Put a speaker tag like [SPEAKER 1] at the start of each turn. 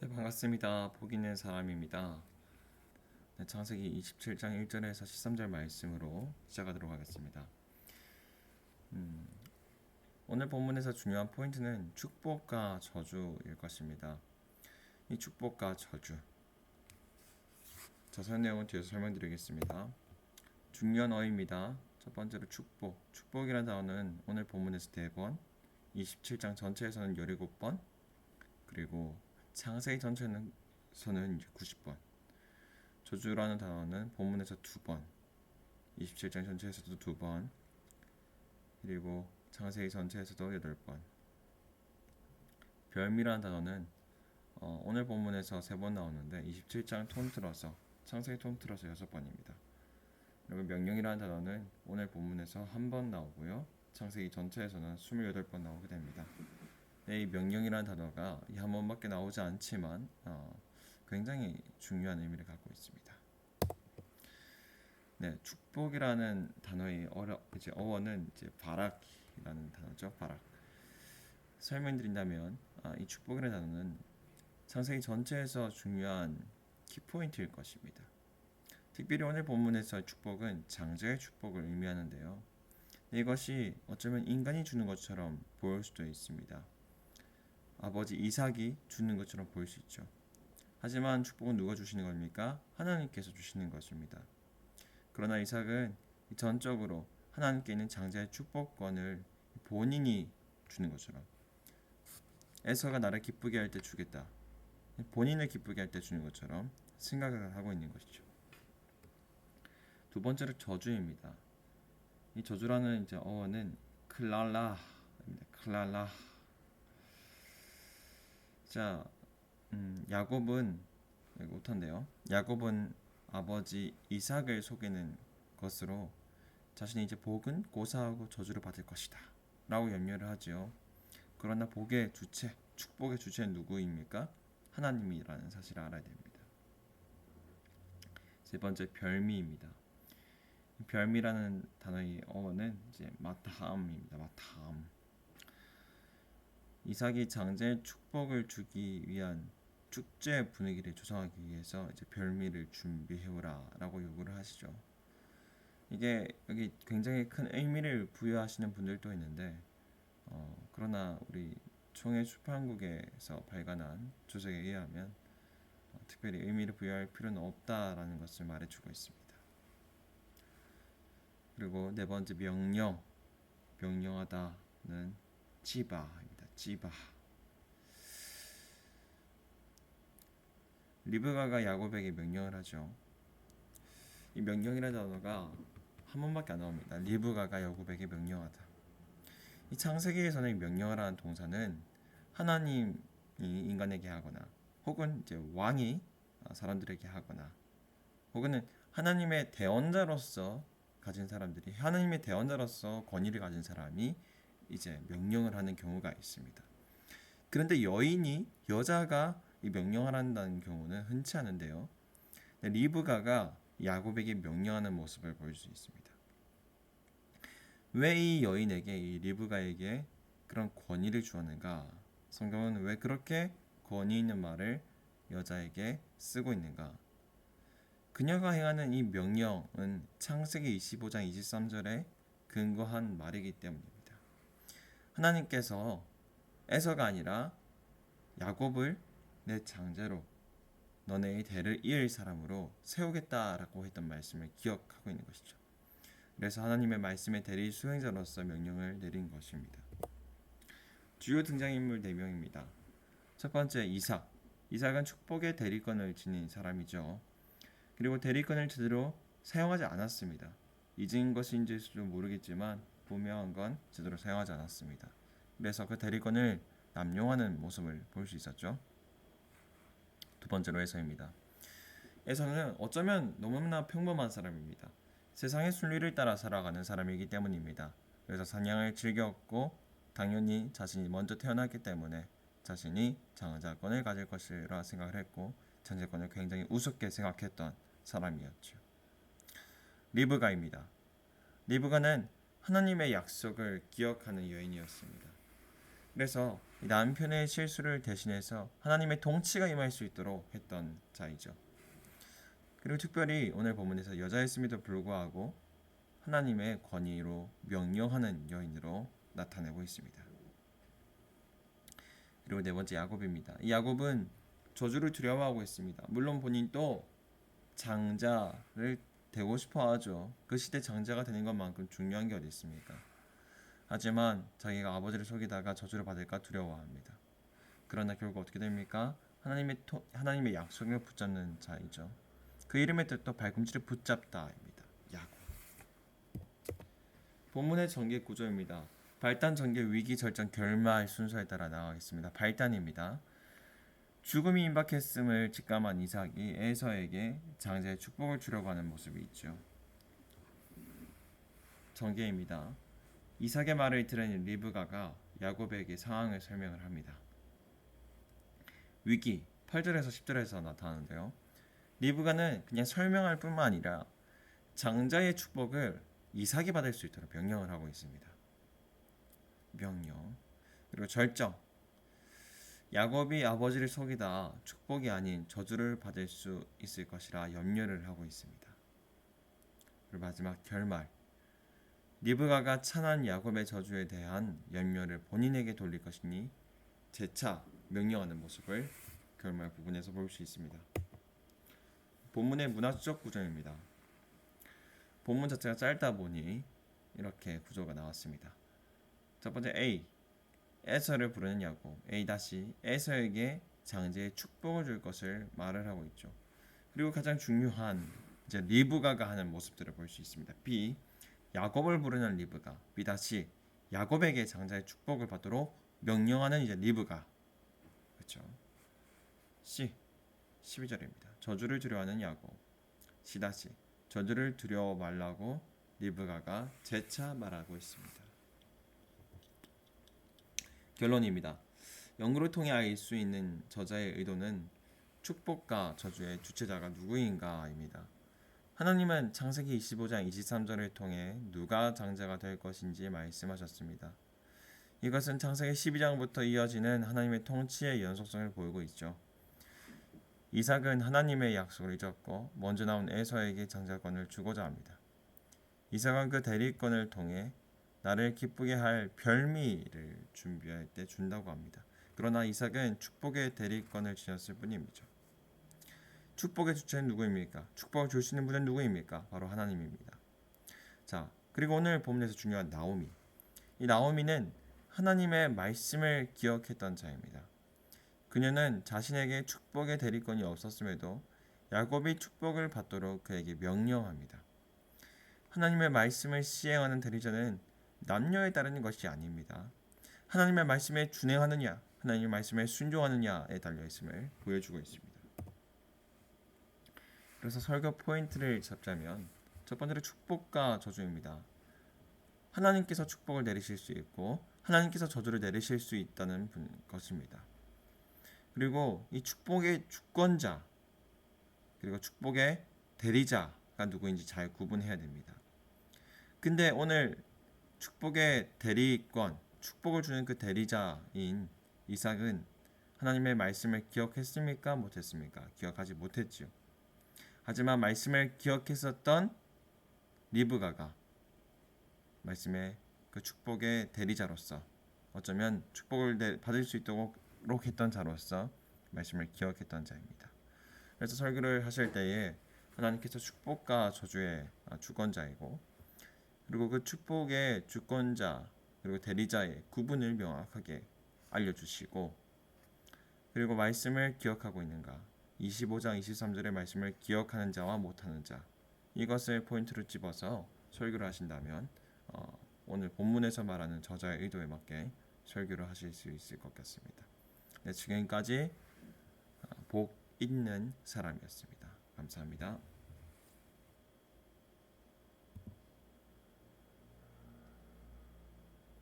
[SPEAKER 1] 네, 반갑습니다. 복 있는 사람입니다. 네, 창세기 27장 1절에서 13절 말씀으로 시작하도록 하겠습니다. 오늘 본문에서 중요한 포인트는 축복과 저주일 것입니다. 이 축복과 저주. 자세한 내용은 뒤에서 설명드리겠습니다. 중요한 어휘입니다. 첫 번째로 축복. 축복이라는 단어는 오늘 본문에서 4번, 27장 전체에서는 17번, 그리고 창세기 전체에서는 90번. 저주라는 단어는 본문에서 2번, 27장 전체에서도 2번, 그리고 창세기 전체에서도 8번. 별미라는 단어는 오늘 본문에서 3번 나오는데 27장 통틀어서 창세기 통틀어서 6번입니다. 그리고 명령이라는 단어는 오늘 본문에서 1번 나오고요. 창세기 전체에서는 28번 나오게 됩니다. 이 명령이라는 단어가 이 한 번밖에 나오지 않지만 굉장히 중요한 의미를 갖고 있습니다. 네, 축복이라는 단어의 어원은 바락이라는 단어죠. 바락. 설명드린다면 이 축복이라는 단어는 창세기 전체에서 중요한 키포인트일 것입니다. 특별히 오늘 본문에서의 축복은 장자의 축복을 의미하는데요. 이것이 어쩌면 인간이 주는 것처럼 보일 수도 있습니다. 아버지 이삭이 주는 것처럼 보일 수 있죠. 하지만 축복은 누가 주시는 겁니까? 하나님께서 주시는 것입니다. 그러나 이삭은 전적으로 하나님께 있는 장자의 축복권을 본인이 주는 것처럼 에서가 나를 기쁘게 할 때 주겠다. 본인을 기쁘게 할 때 주는 것처럼 생각을 하고 있는 것이죠. 두 번째로 저주입니다. 이 저주라는 어원은 클랄라입니다. 클랄라. 자, 야곱은 못한데요. 야곱은 아버지 이삭을 속이는 것으로 자신이 복은 고사하고 저주를 받을 것이다 라고 염려를 하지요. 그러나 복의 주체, 축복의 주체는 누구입니까? 하나님이라는 사실을 알아야 됩니다. 세 번째, 별미입니다. 별미라는 단어의 어원은 마타함입니다. 마타함. 이삭이 장자의 축복을 주기 위한 축제 분위기를 조성하기 위해서 별미를 준비해오라 라고 요구를 하시죠. 이게 여기 굉장히 큰 의미를 부여하시는 분들도 있는데 그러나 우리 총회 출판국에서 발간한 주석에 의하면 특별히 의미를 부여할 필요는 없다라는 것을 말해주고 있습니다. 그리고 네 번째 명령하다는 지바입니다. 지바. 리브가가 야곱에게 명령을 하죠. 이 명령이라는 단어가 한 번밖에 안 나옵니다. 리브가가 야곱에게 명령하다. 이 창세기에서는 명령을 하는 동사는 하나님이 인간에게 하거나 혹은 왕이 사람들에게 하거나 혹은 하나님의 대언자로서 가진 사람들이 하나님의 대언자로서 권위를 가진 사람이 명령을 하는 경우가 있습니다. 그런데 여자가 이 명령을 한다는 경우는 흔치 않은데요. 리브가가 야곱에게 명령하는 모습을 볼 수 있습니다. 왜 이 여인에게 이 리브가에게 그런 권위를 주었는가? 성경은 왜 그렇게 권위 있는 말을 여자에게 쓰고 있는가? 그녀가 행하는 이 명령은 창세기 25장 23절에 근거한 말이기 때문입니다. 하나님께서 에서가 아니라 야곱을 내 장자로 너네의 대를 이을 사람으로 세우겠다라고 했던 말씀을 기억하고 있는 것이죠. 그래서 하나님의 말씀의 대리 수행자로서 명령을 내린 것입니다. 주요 등장인물 4명입니다. 첫 번째 이삭. 이삭은 축복의 대리권을 지닌 사람이죠. 그리고 대리권을 제대로 사용하지 않았습니다. 잊은 것인지도 모르겠지만 분명한 건 제대로 사용하지 않았습니다. 그래서 그 대리권을 남용하는 모습을 볼 수 있었죠. 두 번째로 에서입니다. 에서는 어쩌면 너무나 평범한 사람입니다. 세상의 순리를 따라 살아가는 사람이기 때문입니다. 그래서 사냥을 즐겼고 당연히 자신이 먼저 태어났기 때문에 자신이 장자권을 가질 것이라 생각을 했고 장자권을 굉장히 우습게 생각했던 사람이었죠. 리브가입니다. 리브가는 하나님의 약속을 기억하는 여인이었습니다. 그래서 이 남편의 실수를 대신해서 하나님의 통치가 임할 수 있도록 했던 자이죠. 그리고 특별히 오늘 본문에서 여자였음에도 불구하고 하나님의 권위로 명령하는 여인으로 나타내고 있습니다. 그리고 네 번째 야곱입니다. 이 야곱은 저주를 두려워하고 있습니다. 물론 본인도 장자를 되고 싶어 하죠. 그 시대 장자가 되는 것만큼 중요한 게 어디 있습니까? 하지만 자기가 아버지를 속이다가 저주를 받을까 두려워합니다. 그러나 결국 어떻게 됩니까? 하나님의 약속을 붙잡는 자이죠. 그 이름의 뜻도 발꿈치를 붙잡다입니다. 야곱. 본문의 전개 구조입니다. 발단, 전개, 위기, 절정, 결말 순서에 따라 나가겠습니다. 발단입니다. 죽음이 임박했음을 직감한 이삭이 에서에게 장자의 축복을 주려고 하는 모습이 있죠. 전개입니다. 이삭의 말을 들은 리브가가 야곱에게 상황을 설명을 합니다. 위기, 8절에서 10절에서 나타나는데요. 리브가는 그냥 설명할 뿐만 아니라 장자의 축복을 이삭이 받을 수 있도록 명령을 하고 있습니다. 명령. 그리고 절정. 야곱이 아버지를 속이다 축복이 아닌 저주를 받을 수 있을 것이라 염려를 하고 있습니다. 그리고 마지막 결말. 리브가가 찬한 야곱의 저주에 대한 염려를 본인에게 돌릴 것이니 재차 명령하는 모습을 결말 부분에서 볼 수 있습니다. 본문의 문화적 구조입니다. 본문 자체가 짧다 보니 이렇게 구조가 나왔습니다. 첫 번째 A, 에서를 부르는 야곱. A 다시 에서에게 장자의 축복을 줄 것을 말을 하고 있죠. 그리고 가장 중요한 이제 리브가가 하는 모습들을 볼 수 있습니다. B, 야곱을 부르는 리브가. B 다시 야곱에게 장자의 축복을 받도록 명령하는 이제 리브가. 그렇죠. C, 12절입니다. 저주를 두려워하는 야곱. C 다시 저주를 두려워 말라고 리브가가 재차 말하고 있습니다. 결론입니다. 연구를 통해 알 수 있는 저자의 의도는 축복과 저주의 주체자가 누구인가입니다. 하나님은 창세기 25장 23절을 통해 누가 장자가 될 것인지 말씀하셨습니다. 이것은 창세기 12장부터 이어지는 하나님의 통치의 연속성을 보이고 있죠. 이삭은 하나님의 약속을 잊었고 먼저 나온 에서에게 장자권을 주고자 합니다. 이삭은 그 대리권을 통해 나를 기쁘게 할 별미를 준비할 때 준다고 합니다. 그러나 이삭은 축복의 대리권을 지녔을 뿐입니다. 축복의 주체는 누구입니까? 축복을 줄 수 있는 분은 누구입니까? 바로 하나님입니다. 자, 그리고 오늘 본문에서 중요한 나오미. 이 나오미는 하나님의 말씀을 기억했던 자입니다. 그녀는 자신에게 축복의 대리권이 없었음에도 야곱이 축복을 받도록 그에게 명령합니다. 하나님의 말씀을 시행하는 대리자는 남녀에 따르는 것이 아닙니다. 하나님의 말씀에 준행하느냐, 하나님의 말씀에 순종하느냐에 달려 있음을 보여주고 있습니다. 그래서 설교 포인트를 잡자면 첫 번째로 축복과 저주입니다. 하나님께서 축복을 내리실 수 있고 하나님께서 저주를 내리실 수 있다는 것입니다. 그리고 이 축복의 주권자 그리고 축복의 대리자가 누구인지 잘 구분해야 됩니다. 근데 오늘 축복의 대리권, 축복을 주는 그 대리자인 이삭은 하나님의 말씀을 기억했습니까? 못했습니까? 기억하지 못했지요. 하지만 말씀을 기억했었던 리브가가 말씀의 그 축복의 대리자로서 어쩌면 축복을 받을 수 있도록 했던 자로서 말씀을 기억했던 자입니다. 그래서 설교를 하실 때에 하나님께서 축복과 저주의 주권자이고 그리고 그 축복의 주권자 그리고 대리자의 구분을 명확하게 알려주시고 그리고 말씀을 기억하고 있는가 25장 23절의 말씀을 기억하는 자와 못하는 자 이것을 포인트로 집어서 설교를 하신다면 오늘 본문에서 말하는 저자의 의도에 맞게 설교를 하실 수 있을 것 같습니다. 네, 지금까지 복 있는 사람이었습니다. 감사합니다.